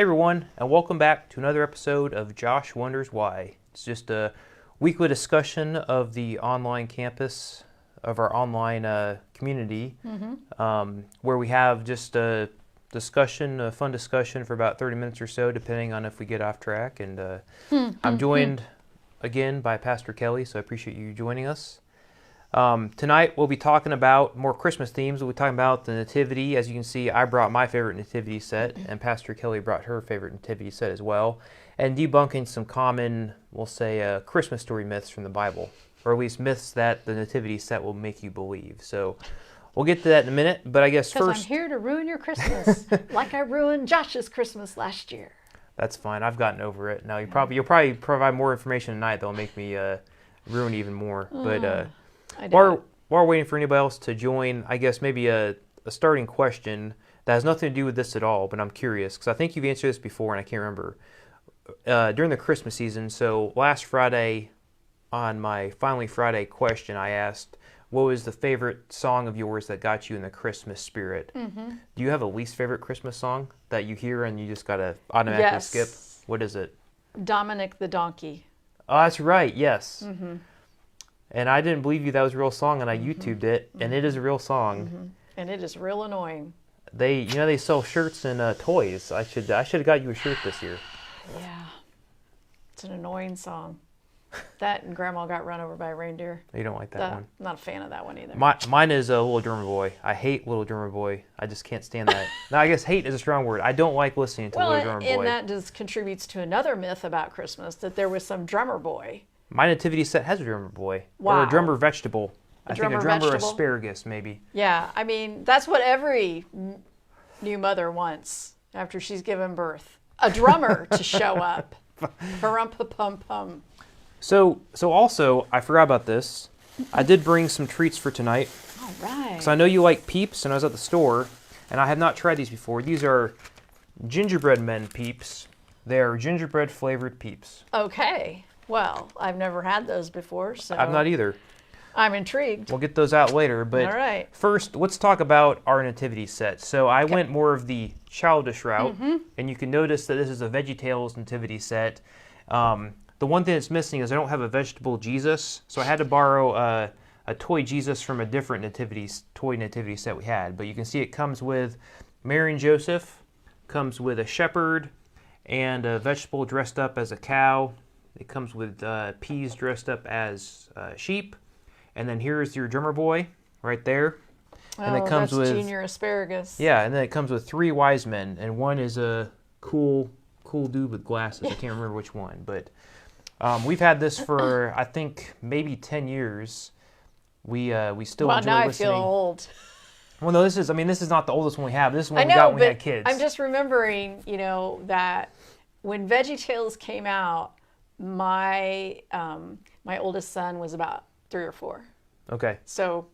Hey everyone, and welcome back to another episode of Josh Wonders Why. It's just a weekly discussion of the online campus of our online community, where we have just a fun discussion for about 30 minutes or so, depending on if we get off track. And I'm joined again by Pastor Kelly, so I appreciate you joining us. Tonight we'll be talking about more Christmas themes. We'll be talking about the Nativity. As you can see, I brought my favorite Nativity set, and Pastor Kelly brought her favorite Nativity set as well, and debunking some common, we'll say, Christmas story myths from the Bible, or at least myths that the Nativity set will make you believe. So we'll get to that in a minute, but I guess first... Because I'm here to ruin your Christmas, like I ruined Josh's Christmas last year. That's fine. I've gotten over it. Now you'll probably provide more information tonight that'll make me ruin even more, but... While we're waiting for anybody else to join, I guess maybe a starting question that has nothing to do with this at all, but I'm curious, because I think you've answered this before and I can't remember. During the Christmas season, so last Friday, on my Finally Friday question, I asked, what was the favorite song of yours that got you in the Christmas spirit? Mm-hmm. Do you have a least favorite Christmas song that you hear and you just got to automatically skip? What is it? Dominic the Donkey. Oh, that's right, yes. Mm-hmm. And I didn't believe you that was a real song, and I YouTubed it, and it is a real song. Mm-hmm. And it is real annoying. They sell shirts and toys. I should have got you a shirt this year. Yeah, it's an annoying song. That and Grandma got run over by a reindeer. You don't like that one? I'm not a fan of that one either. Mine is Little Drummer Boy. I hate Little Drummer Boy. I just can't stand that. Now, I guess hate is a strong word. I don't like listening to Little Drummer Boy. And that just contributes to another myth about Christmas, that there was some drummer boy. My nativity set has a drummer boy. Wow. Or a drummer vegetable. I think a drummer vegetable? asparagus, maybe. Yeah, I mean, that's what every new mother wants after she's given birth. A drummer to show up. Pum-pum-pum-pum. So also, I forgot about this. I did bring some treats for tonight. All right. Because I know you like Peeps, and I was at the store, and I have not tried these before. These are gingerbread men Peeps. They are gingerbread flavored Peeps. Okay. Well, I've never had those before, so... I've not either. I'm intrigued. We'll get those out later, but all right. First, let's talk about our nativity set. So I went more of the childish route, and you can notice that this is a VeggieTales nativity set. The one thing that's missing is I don't have a vegetable Jesus, so I had to borrow a toy Jesus from a different toy nativity set we had. But you can see it comes with Mary and Joseph, comes with a shepherd, and a vegetable dressed up as a cow. It comes with peas dressed up as sheep. And then here's your drummer boy right there. And it comes that's with junior asparagus. Yeah, and then it comes with 3 wise men. And one is a cool dude with glasses. I can't remember which one. But we've had this for, I think, maybe 10 years. We still enjoy now listening. I feel old. Well, no, this is not the oldest one we have. This is one we got when we had kids. I'm just remembering, that when VeggieTales came out, my oldest son was about 3 or 4. Okay. So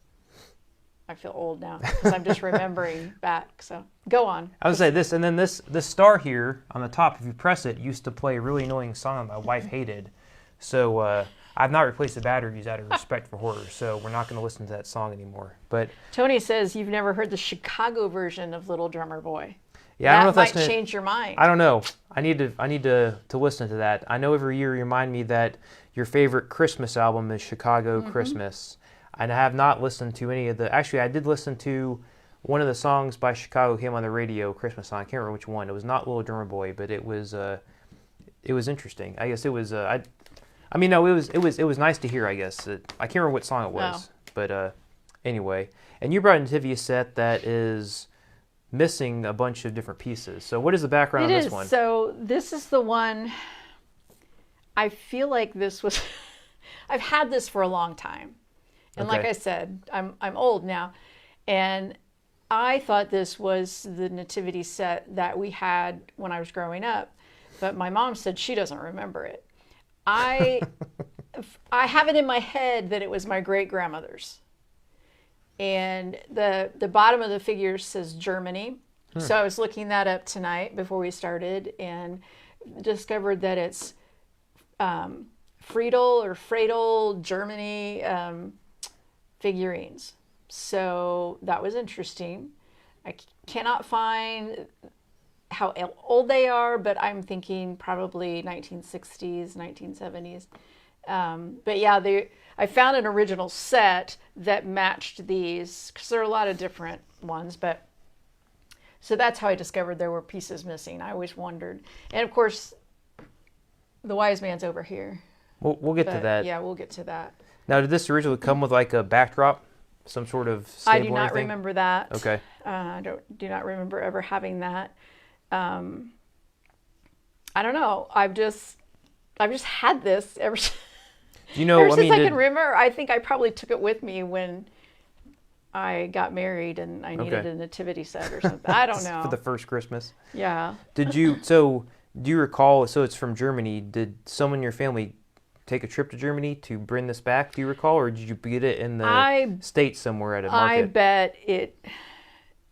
I feel old now because I'm just remembering back. So go on. I would say this, and then this star here on the top, if you press it, used to play a really annoying song my wife hated. So I've not replaced the batteries out of respect for her, so we're not going to listen to that song anymore. But Tony says you've never heard the Chicago version of Little Drummer Boy. Yeah, I don't know if that that's might change your mind. I don't know. I need to listen to that. I know every year you remind me that your favorite Christmas album is Chicago Christmas. And I have not listened to any of the... Actually, I did listen to one of the songs by Chicago came on the radio, Christmas song. I can't remember which one. It was not Little Drummer Boy, but it was interesting. I guess it was... it was nice to hear, I guess. I can't remember what song it was. Oh. But anyway. And you brought a nativity set that is... missing a bunch of different pieces. So what is the background on this one? So this is the one, I feel like this was, I've had this for a long time. And like I said, I'm old now. And I thought this was the nativity set that we had when I was growing up. But my mom said she doesn't remember it. I have it in my head that it was my great-grandmother's. And the bottom of the figure says Germany. So I was looking that up tonight before we started and discovered that it's Friedel, Germany figurines. So that was interesting. I cannot find how old they are, but I'm thinking probably 1960s, 1970s. But yeah, I found an original set that matched these, because there are a lot of different ones. But so that's how I discovered there were pieces missing. I always wondered, and of course, the wise man's over here. We'll get to that. Yeah, we'll get to that. Now, did this originally come with like a backdrop, some sort of stable? I do not remember that. Okay. I do not remember ever having that. I don't know. I've just had this ever. Ever since I can remember. I think I probably took it with me when I got married and I needed a nativity set or something. I don't know. For the first Christmas. Yeah. Do you recall? So it's from Germany. Did someone in your family take a trip to Germany to bring this back? Do you recall, or did you get it in the States somewhere at a market?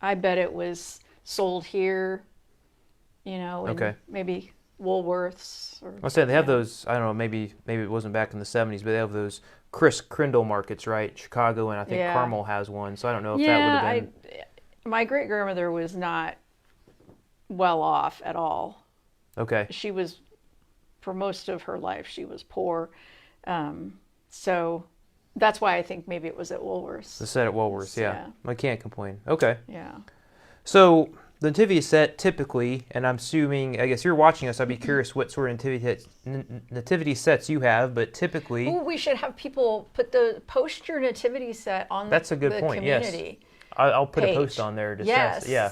I bet it was sold here. In maybe Woolworths. I'll say they have those. I don't know. Maybe it wasn't back in the 70s, but they have those Chris Crindle markets, right? Chicago, and I think Carmel has one. So I don't know if that would have been. My great grandmother was not well off at all. Okay. She was, for most of her life, she was poor. So that's why I think maybe it was at Woolworths. The set at Woolworths, yeah. I can't complain. Okay. Yeah. So the nativity set typically, and I'm assuming, I guess you're watching us, I'd be curious what sort of nativity sets you have, but typically... Ooh, we should have people post your nativity set on That's a good point, community. Yes. I'll put a post on there. Yeah.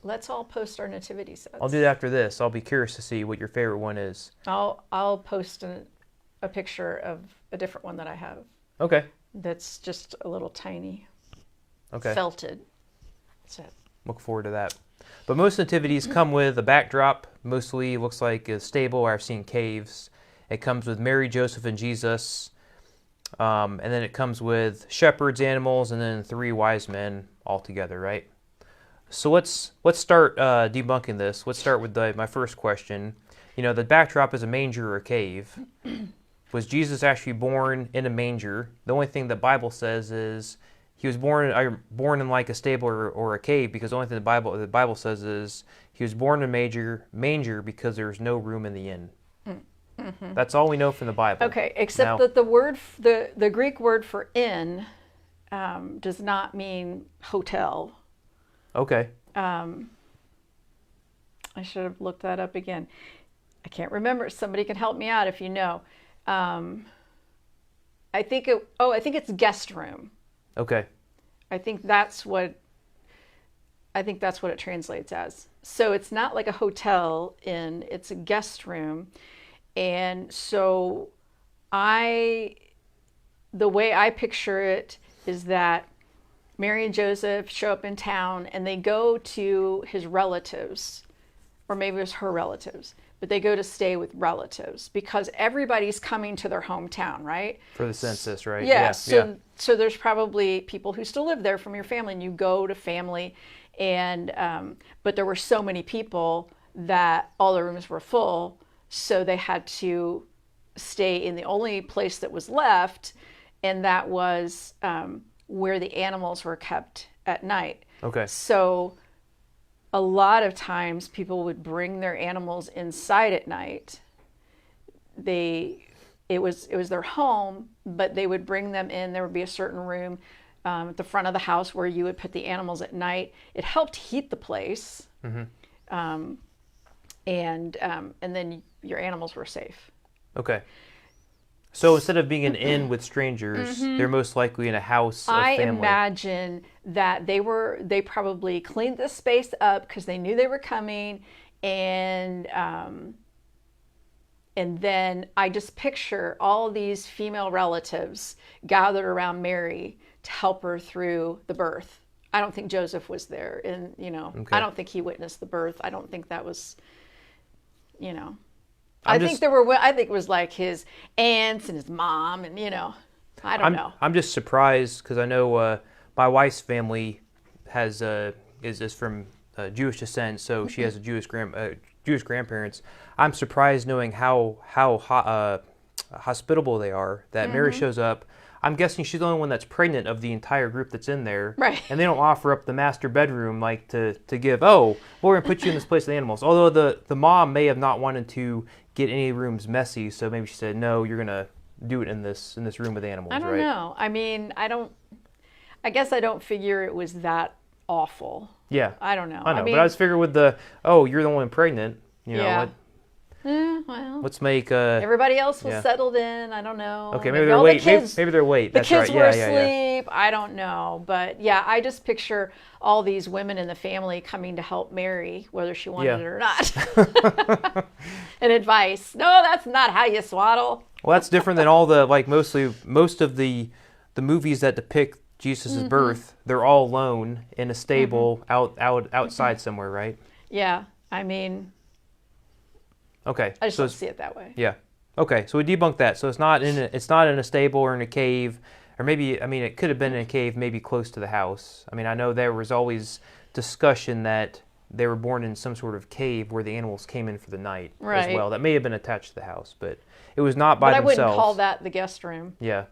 Let's all post our nativity sets. I'll do that after this. I'll be curious to see what your favorite one is. I'll post a picture of a different one that I have. Okay. That's just a little tiny. Okay. Felted set. Look forward to that. But most nativities come with a backdrop. Mostly looks like a stable, or I've seen caves. It comes with Mary, Joseph, and Jesus. And then it comes with shepherds, animals, and then 3 wise men all together, right? So let's start debunking this. Let's start with my first question. The backdrop is a manger or a cave. Was Jesus actually born in a manger? The only thing the Bible says is he was born in like a stable or a cave, because the only thing the Bible says is he was born in a manger because there was no room in the inn. Mm-hmm. That's all we know from the Bible. Okay, except that the word, the Greek word for inn, does not mean hotel. Okay. I should have looked that up again. I can't remember. Somebody can help me out if you know. I think it's guest room. Okay. I think that's what it translates as. So it's not like a hotel inn, it's a guest room. And so the way I picture it is that Mary and Joseph show up in town and they go to his relatives, or maybe it was her relatives, but they go to stay with relatives because everybody's coming to their hometown, right? For the census, right? Yeah. So there's probably people who still live there from your family, and you go to family, and but there were so many people that all the rooms were full, so they had to stay in the only place that was left, and that was where the animals were kept at night. Okay. So a lot of times people would bring their animals inside at night. It was their home, but they would bring them in. There would be a certain room at the front of the house where you would put the animals at night. It helped heat the place. Mm-hmm. And then your animals were safe. Okay. So instead of being an inn with strangers, mm-hmm. they're most likely in a house of family. I imagine that they probably cleaned the space up because they knew they were coming, and then I just picture all these female relatives gathered around Mary to help her through the birth. I don't think Joseph was there, and I don't think he witnessed the birth. I don't think that was, I think it was like his aunts and his mom, and I don't know. I'm just surprised because I know my wife's family is from Jewish descent, so she has a Jewish grandparents. I'm surprised knowing how hospitable they are. That Mary shows up. I'm guessing she's the only one that's pregnant of the entire group that's in there. Right. And they don't offer up the master bedroom like to give, oh, well, we're going to put you in this place with animals. Although the mom may have not wanted to get any rooms messy, so maybe she said, no, you're going to do it in this room with animals, I don't right? know. I mean, I guess I don't figure it was that awful. Yeah. I don't know. I know, mean, but I was figuring with the, oh, you're the one pregnant, you know, well, let's make everybody else was settled in. I don't know. Okay, maybe they're late. Maybe they're late. The That's kids right. were asleep. I don't know, but yeah, I just picture all these women in the family coming to help Mary, whether she wanted it or not, and advice. No, that's not how you swaddle. Well, that's different than all the most of the movies that depict Jesus' birth. They're all alone in a stable outside somewhere, right? Yeah, I mean. Okay. I just don't see it that way. Yeah. Okay. So we debunked that. So it's not in a stable or in a cave, or maybe it could have been in a cave, maybe close to the house. I mean, I know there was always discussion that they were born in some sort of cave where the animals came in for the night as well. That may have been attached to the house, but it was not by themselves. I wouldn't call that the guest room. Yeah.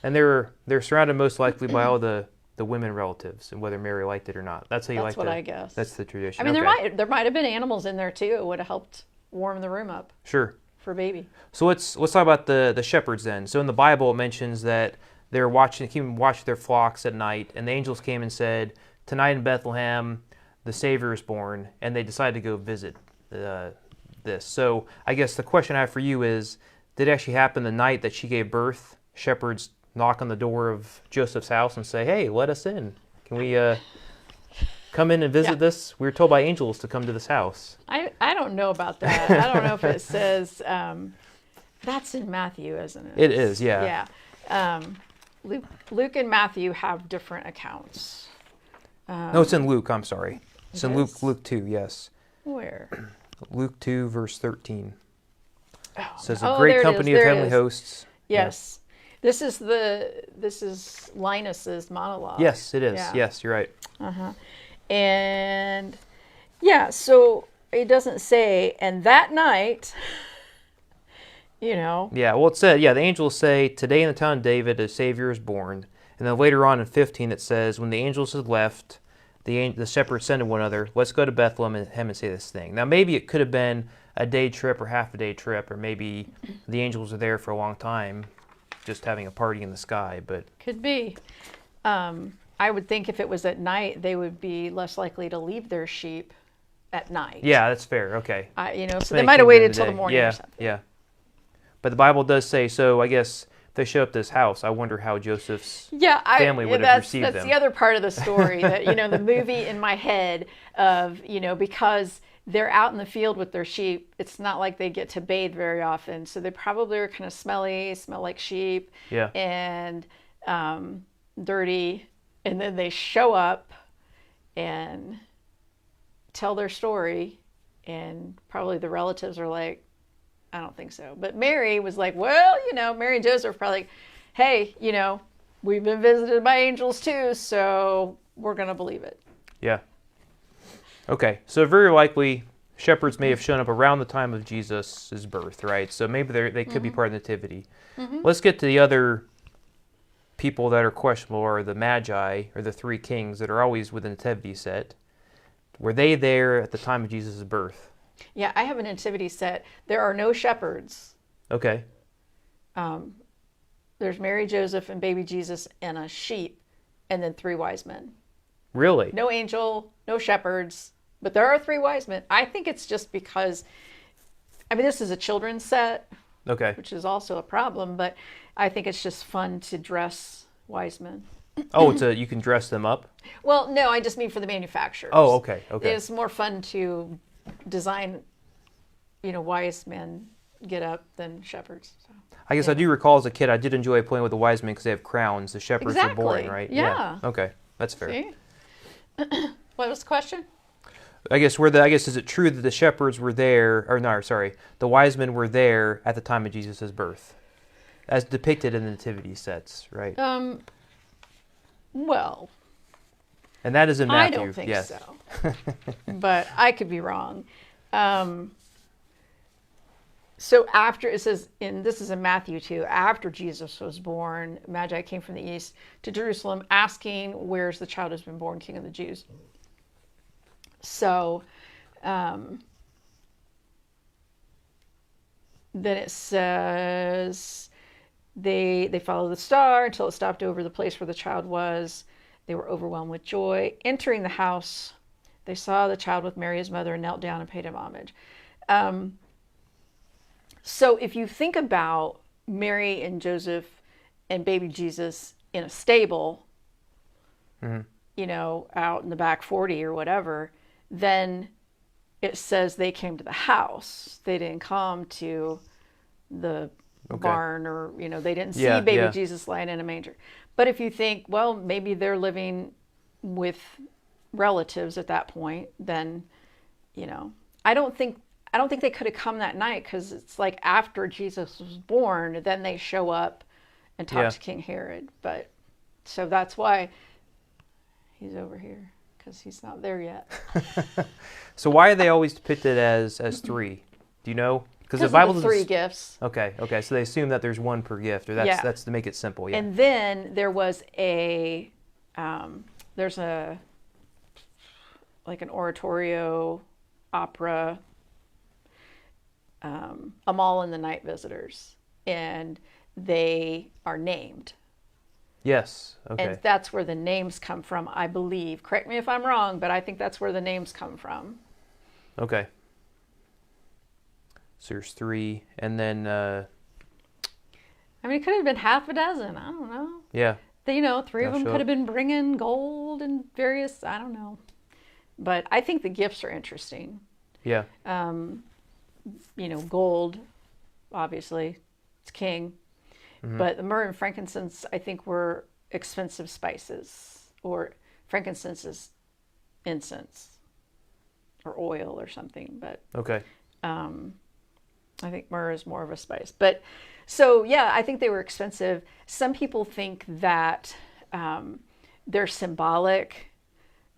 And they're surrounded most likely by all the women relatives, and whether Mary liked it or not. That's how you like it. That's what I guess. That's the tradition. I mean, there might have been animals in there too. It would have helped warm the room up. Sure. For baby. So let's talk about the shepherds then. So in the Bible it mentions that they're keeping watch their flocks at night, and the angels came and said, tonight in Bethlehem the Savior is born, and they decided to go visit this. So I guess the question I have for you is, did it actually happen the night that she gave birth? Shepherds knock on the door of Joseph's house and say, hey, let us in. Can we come in and visit this? We were told by angels to come to this house. I don't know about that. I don't know if it says that's in Matthew, isn't it? It is, yeah. Yeah. Luke and Matthew have different accounts. No, it's in Luke. I'm sorry. It's in Luke 2. Yes. Where? Luke 2, verse 13. Oh, it says a great company of heavenly hosts. Yes. Yeah. This is Linus's monologue. Yes, it is. Yeah. Yes, you're right. Uh-huh. And yeah, so it doesn't say, and that night, you know. Yeah, well, it said, the angels say, today in the town of David, a Savior is born. And then later on in 15, it says, when the angels had left, the shepherds said to one another, let's go to Bethlehem and say this thing. Now, maybe it could have been a day trip or half a day trip, or maybe the angels are there for a long time, just having a party in the sky, but. Could be. I would think if it was at night, they would be less likely to leave their sheep at night. Yeah, that's fair. Okay. So they might have waited till the morning or something. Yeah. But the Bible does say, so I guess if they show up to this house, I wonder how Joseph's family would have received them. That's the other part of the story, that, the movie in my head of, because they're out in the field with their sheep, it's not like they get to bathe very often. So they probably are kind of smelly, smell like sheep, and dirty. And then they show up and tell their story, and probably the relatives are like, I don't think so. But Mary was like, well, Mary and Joseph are probably like, hey, we've been visited by angels too, so we're going to believe it. Yeah. Okay, so very likely shepherds may have shown up around the time of Jesus' birth, right? So maybe they could be part of the nativity. Mm-hmm. Let's get to the other people that are questionable, or the magi, or the three kings that are always with the nativity set. Were they there at the time of Jesus' birth? Yeah, I have a nativity set. There are no shepherds. Okay. There's Mary, Joseph, and baby Jesus, and a sheep, and then 3 wise men. Really? No angel, no shepherds, but there are 3 wise men. I think it's just because, this is a children's set. Okay. Which is also a problem, but I think it's just fun to dress wise men. Oh, you can dress them up? Well, no, I just mean for the manufacturers. Oh, okay. It's more fun to design, wise men get up than shepherds. So, I guess I do recall as a kid, I did enjoy playing with the wise men because they have crowns. The shepherds are boring, right? Yeah. Okay, that's fair. See? What was the question? I guess is it true that the shepherds were there, the wise men were there at the time of Jesus' birth, as depicted in the nativity sets, right? Well. And that is in Matthew. I don't think so. But I could be wrong. So after it says this is in Matthew 2, after Jesus was born, Magi came from the east to Jerusalem asking, where's the child who's been born King of the Jews? So then it says they followed the star until it stopped over the place where the child was. They were overwhelmed with joy. Entering the house, they saw the child with Mary, his mother, and knelt down and paid him homage. So if you think about Mary and Joseph and baby Jesus in a stable, you know, out in the back 40 or whatever, then it says they came to the house. They didn't come to the barn, or, you know, they didn't see baby Jesus lying in a manger. But if you think, well, maybe they're living with relatives at that point, then, you know, I don't think they could have come that night, because it's like after Jesus was born, then they show up and talk to King Herod. But so that's why he's over here, because he's not there yet. So why are they always depicted as three? Do you know? Because the Bible, the three gifts. Okay. So they assume that there's one per gift, or that's to make it simple. Yeah. And then there was there's an oratorio opera. Amal and the Night Visitors, and they are named. Yes. Okay. And that's where the names come from, I believe. Correct me if I'm wrong, but I think that's where the names come from. Okay. So there's three, and then. I mean, it could have been half a dozen. I don't know. Yeah. Three of them could have been bringing gold and various. I don't know, but I think the gifts are interesting. Yeah. Gold, obviously, it's king. Mm-hmm. But the myrrh and frankincense, I think, were expensive spices. Or frankincense is incense or oil or something. But okay. I think myrrh is more of a spice. But so, yeah, I think they were expensive. Some people think that they're symbolic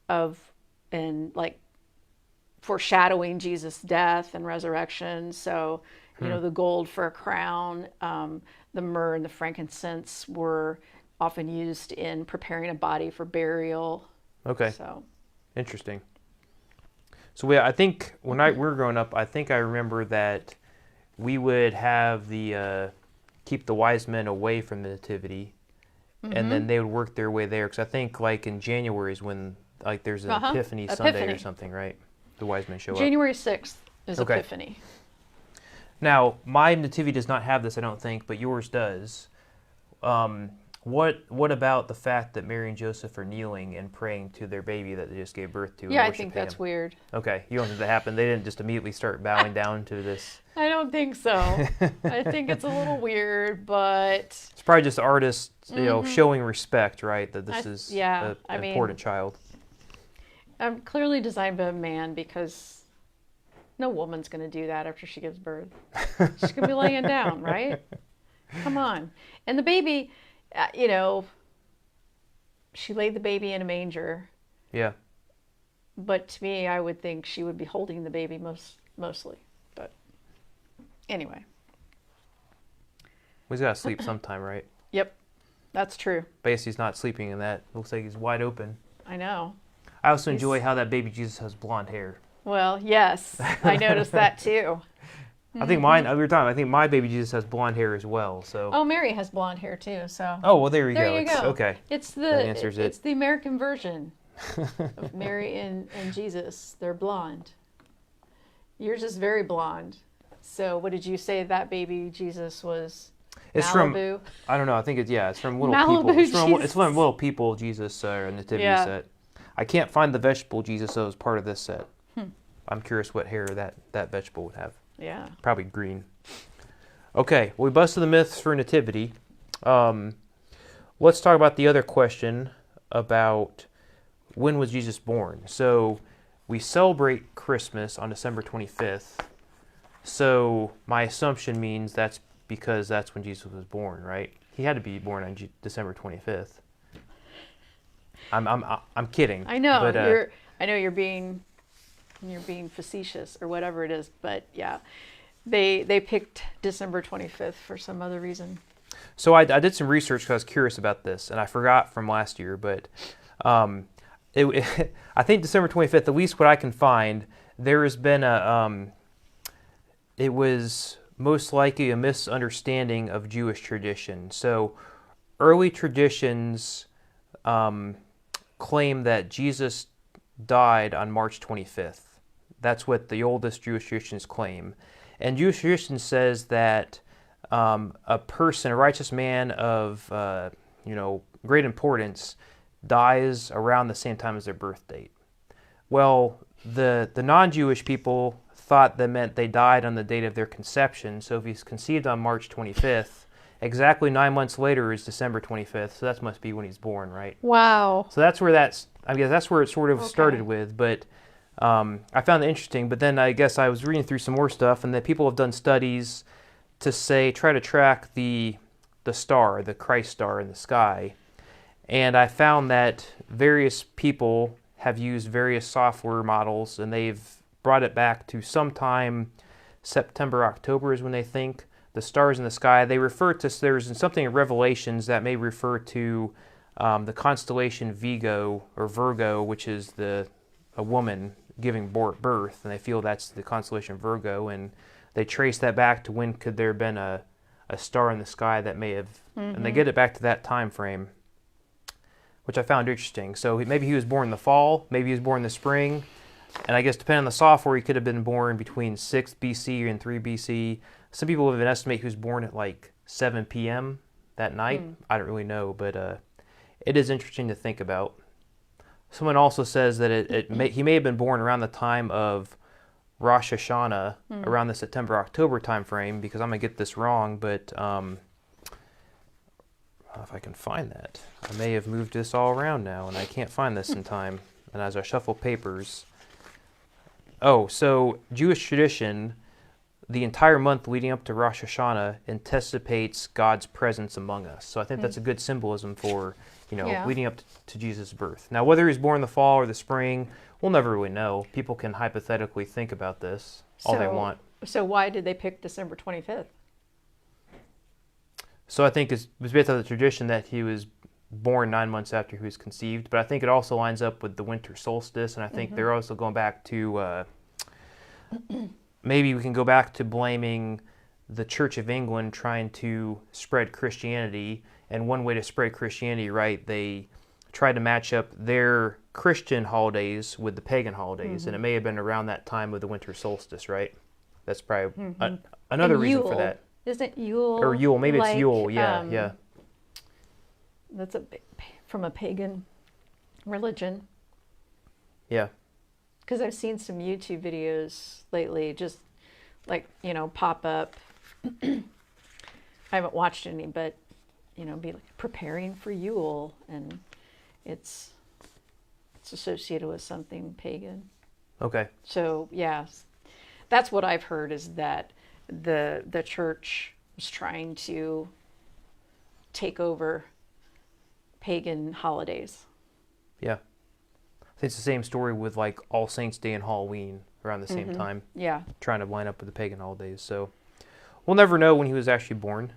of, and like, foreshadowing Jesus' death and resurrection. So, the gold for a crown, the myrrh and the frankincense were often used in preparing a body for burial. Okay. So, interesting. So, I think when we were growing up, I think I remember that we would have keep the wise men away from the nativity, and then they would work their way there. Because I think, like, in January is when, like, there's an Epiphany Sunday or something, right? The wise men show up. January 6th is Epiphany. Now, my nativity does not have this, I don't think, but yours does. What about the fact that Mary and Joseph are kneeling and praying to their baby that they just gave birth to? Yeah, I think that's weird. Okay, you don't think that happened? They didn't just immediately start bowing down to this? I don't think so. I think it's a little weird, but... It's probably just artists, showing respect, right? That this is an important child. I'm clearly designed by a man, because no woman's going to do that after she gives birth. She's going to be laying down, right? Come on. And the baby, she laid the baby in a manger. Yeah. But to me, I would think she would be holding the baby mostly. But anyway. He's got to sleep sometime, right? Yep. That's true. Basically, he's not sleeping in that. Looks like he's wide open. I know. I also enjoy how that baby Jesus has blonde hair. Well, yes. I noticed that too. I think mine, every time, I think my baby Jesus has blonde hair as well. So. Oh, Mary has blonde hair too. So. Oh, well, there you go. There you go. Okay. It's the American version of Mary and Jesus. They're blonde. Yours is very blonde. So, what did you say that baby Jesus was? It's Malibu? From. I don't know. I think it's from Little Malibu People. It's from Little People Jesus nativity set. I can't find the vegetable Jesus that was part of this set. I'm curious what hair that vegetable would have. Yeah. Probably green. Okay, well, we busted the myths for nativity. Let's talk about the other question about when was Jesus born. So we celebrate Christmas on December 25th. So my assumption means that's because that's when Jesus was born, right? He had to be born on December 25th. I'm kidding. I know. But, you're being facetious or whatever it is, but yeah. They picked December 25th for some other reason. So I did some research because I was curious about this, and I forgot from last year, but I think December 25th, at least what I can find, there has been it was most likely a misunderstanding of Jewish tradition. So early traditions claim that Jesus died on March 25th. That's what the oldest Jewish traditions claim. And Jewish tradition says that a person, a righteous man of great importance, dies around the same time as their birth date. Well, the non-Jewish people thought that meant they died on the date of their conception. So if he's conceived on March 25th, exactly 9 months later is December 25th. So that must be when he's born, right? Wow. So that's where I guess that's where it sort of started with. But I found it interesting. But then I guess I was reading through some more stuff, and that people have done studies to try to track the star, the Christ star in the sky. And I found that various people have used various software models, and they've brought it back to sometime September, October is when they think the stars in the sky. They refer to, there's something in Revelations that may refer to the constellation Virgo, which is a woman giving birth, and they feel that's the constellation Virgo, and they trace that back to when could there have been a star in the sky that may have, and they get it back to that time frame, which I found interesting. So maybe he was born in the fall, maybe he was born in the spring, and I guess depending on the software, he could have been born between 6 BC and 3 BC. Some people have estimate he was born at like 7 p.m. that night. I don't really know, but it is interesting to think about. Someone also says that he may have been born around the time of Rosh Hashanah, around the September-October time frame, because I'm going to get this wrong, but if I can find that. I may have moved this all around now, and I can't find this in time. And as I shuffle papers... Oh, so Jewish tradition, the entire month leading up to Rosh Hashanah anticipates God's presence among us. So I think that's a good symbolism for, leading up to Jesus' birth. Now, whether he's born in the fall or the spring, we'll never really know. People can hypothetically think about this all they want. So why did they pick December 25th? So I think it was based on the tradition that he was born 9 months after he was conceived, but I think it also lines up with the winter solstice, and I think they're also going back to, maybe we can go back to blaming the Church of England trying to spread Christianity, and one way to spread Christianity, right, they tried to match up their Christian holidays with the pagan holidays, and it may have been around that time of the winter solstice, right? That's probably another reason for that. Isn't Yule? Or Yule, maybe it's Yule, yeah. That's from a pagan religion. Yeah. Because I've seen some YouTube videos lately, just like, pop up. I haven't watched any, but, be like preparing for Yule, and it's associated with something pagan. Okay. So, yeah, that's what I've heard, is that the church was trying to take over pagan holidays. Yeah. I think it's the same story with like All Saints Day and Halloween around the same time. Yeah. Trying to line up with the pagan holidays. So we'll never know when he was actually born.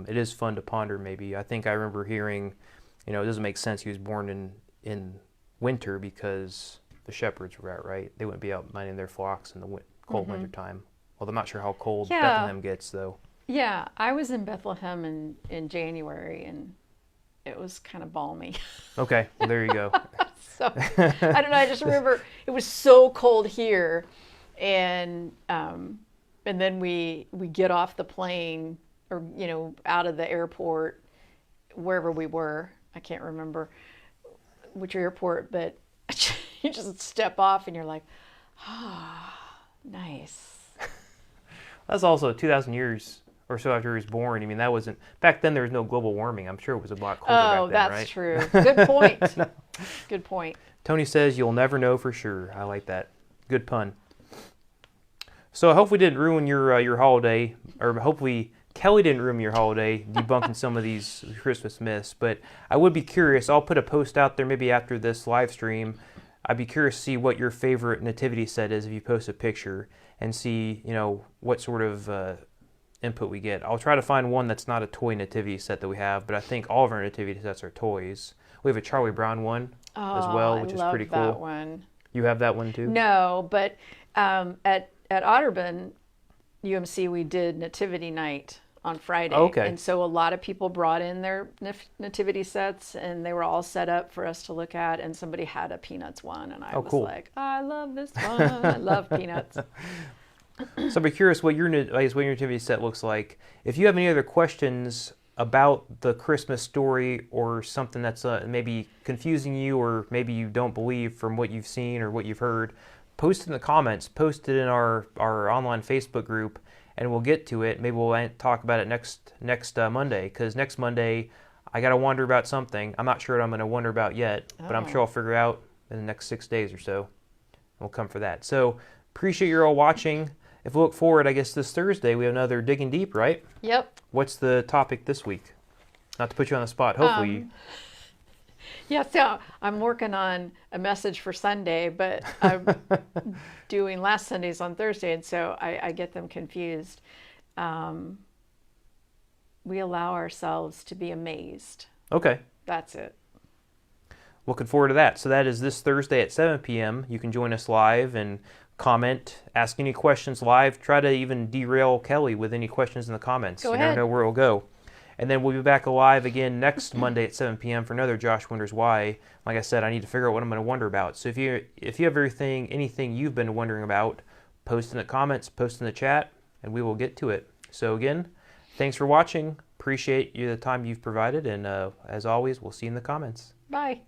It is fun to ponder maybe. I think I remember hearing, it doesn't make sense he was born in winter because the shepherds were out, right? They wouldn't be out minding their flocks in the cold winter time. Well, I'm not sure how cold Bethlehem gets though. Yeah, I was in Bethlehem in January, and it was kind of balmy. Okay, well, there you go. So, I don't know, I just remember it was so cold here, and then we get off the plane, or, out of the airport, wherever we were. I can't remember which airport, but you just step off and you're like, nice. That's also 2,000 years or so after he was born. I mean, that wasn't... Back then, there was no global warming. I'm sure it was a lot colder back then, right? Oh, that's true. Good point. No. Good point. Tony says, you'll never know for sure. I like that. Good pun. So I hope we didn't ruin your holiday, or hopefully Kelly didn't ruin your holiday debunking some of these Christmas myths. But I would be curious. I'll put a post out there maybe after this live stream. I'd be curious to see what your favorite nativity set is if you post a picture, and see, what sort of input we get. I'll try to find one that's not a toy nativity set that we have, but I think all of our nativity sets are toys. We have a Charlie Brown one as well, which is pretty cool. I love that one. You have that one too? No, but at Otterburn UMC we did nativity night on Friday. Okay. And so a lot of people brought in their nativity sets, and they were all set up for us to look at, and somebody had a Peanuts one, and I was cool. like, I love this one. I love Peanuts. So I'd be curious what your nativity set looks like. If you have any other questions about the Christmas story, or something that's maybe confusing you, or maybe you don't believe from what you've seen or what you've heard, post it in the comments, post it in our online Facebook group, and we'll get to it. Maybe we'll talk about it next Monday, because next Monday I got to wonder about something. I'm not sure what I'm going to wonder about yet, but I'm sure I'll figure out in the next 6 days or so. We'll come for that. So appreciate you all watching. If we look forward, I guess this Thursday we have another Digging Deep, right? Yep. What's the topic this week? Not to put you on the spot, hopefully. Yeah, so I'm working on a message for Sunday, but I'm doing last Sundays on Thursday, and so I get them confused. We allow ourselves to be amazed. Okay. That's it. Looking forward to that. So that is this Thursday at 7 p.m. You can join us live and comment, ask any questions live. Try to even derail Kelly with any questions in the comments. Go you ahead. never know where it'll go. And then we'll be back alive again next Monday at 7 p.m. for another Josh Wonders Why. Like I said, I need to figure out what I'm going to wonder about. So if you have anything you've been wondering about, post in the comments, post in the chat, and we will get to it. So again, thanks for watching. Appreciate the time you've provided, and as always, we'll see you in the comments. Bye.